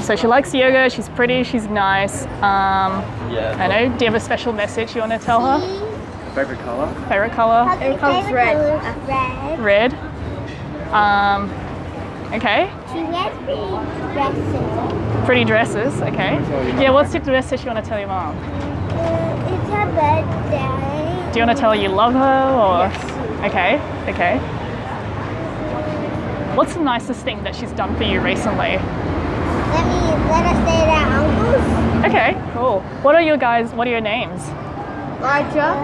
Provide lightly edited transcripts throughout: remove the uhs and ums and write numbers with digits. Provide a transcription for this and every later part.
So she likes yoga, she's pretty, she's nice. I know, do you have a special message you want to tell her? Favorite color? Favorite color? Favorite color's red. Red. Okay. She wears Pretty pretty dresses. dresses, okay. Yeah, what's the message you want to tell your mom? It's her birthday. Do you want to tell her you love her or? Yes. Okay, okay. What's the nicest thing that she's done for you recently? Let us say that uncles. Okay, cool. What are your names? Elijah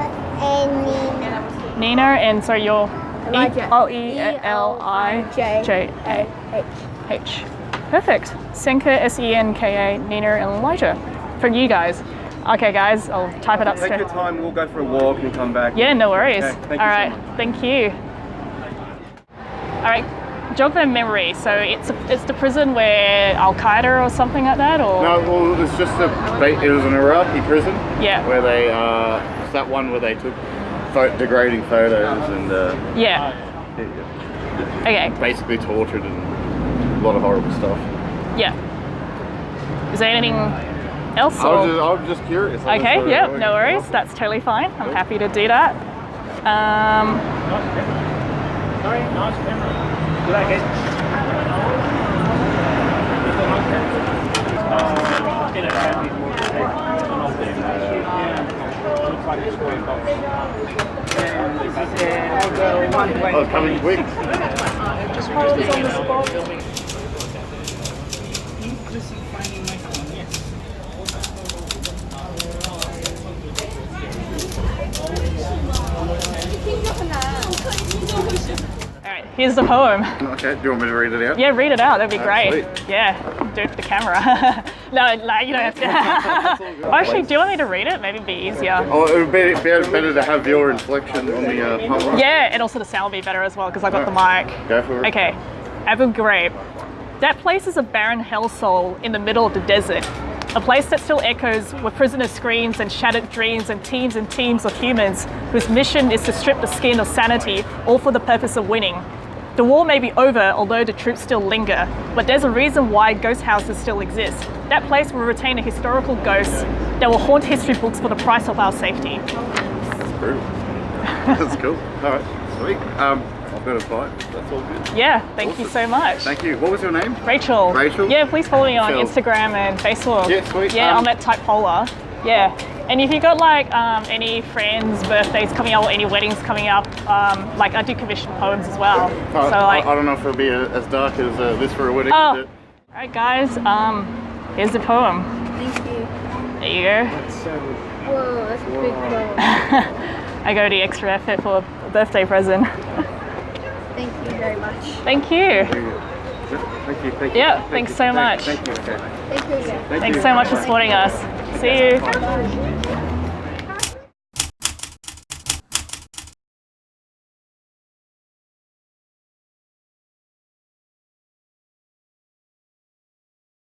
and Nina. Nina and so your Elijah. E-L-I-J-A-H. Perfect. Senka, S-E-N-K-A, Nina and Elijah. For you guys. Okay guys, I'll type it up Take straight. your time, we'll go for a walk and come back. Yeah, no worries. Okay, thank you All right, so much. thank you. All right, jog their memory. So it's the prison where Al-Qaeda or something like that, or? No, well, it's just it was an Iraqi prison. Yeah. Where they, it's that one where they took degrading photos and Yeah. Okay. basically tortured and a lot of horrible stuff. Yeah. Is there anything else? I was just curious. Okay, yeah, no worries. That's totally fine. I'm happy to do that. Sorry, nice camera. Good day, guys. Oh, it's coming quick. Just hold us on the spot. Alright, here's the poem. Okay, do you want me to read it out? Yeah, read it out, that'd be great. Sweet. Yeah, do it for the camera. No, like, you don't have to. Actually, do you want me to read it? Maybe it'd be easier. Oh, it would be better to have your inflection on the poem. Yeah, and also the sound would be better as well because I got the mic. Go for it. Okay, Abu Ghraib. That place is a barren hellhole in the middle of the desert. A place that still echoes with prisoner screams and shattered dreams and teams of humans whose mission is to strip the skin of sanity, all for the purpose of winning. The war may be over, although the troops still linger, but there's a reason why ghost houses still exist. That place will retain a historical ghost that will haunt history books for the price of our safety. That's brutal. That's cool. All right, sweet. I've got a bite. That's all good. Yeah, thank you so much. Thank you. What was your name? Rachel. Rachel? Yeah, please follow me on Phil. Instagram and Facebook. Yeah, sweet. Yeah, I'm at TypePolar. Yeah. And if you got like any friends' birthdays coming up or any weddings coming up, like I do commission poems as well. Oh, So like, I don't know if it'll be as dark as this for a wedding. oh, but- all right, guys. Here's the poem. Thank you. There you go. Whoa, that's a big poem. I go the extra effort for a birthday present. Thank you very much. Thank you. Thank you, thank you. Yeah, thanks so much. Thank you, okay. Thank you again. Thanks so much for supporting us. See you.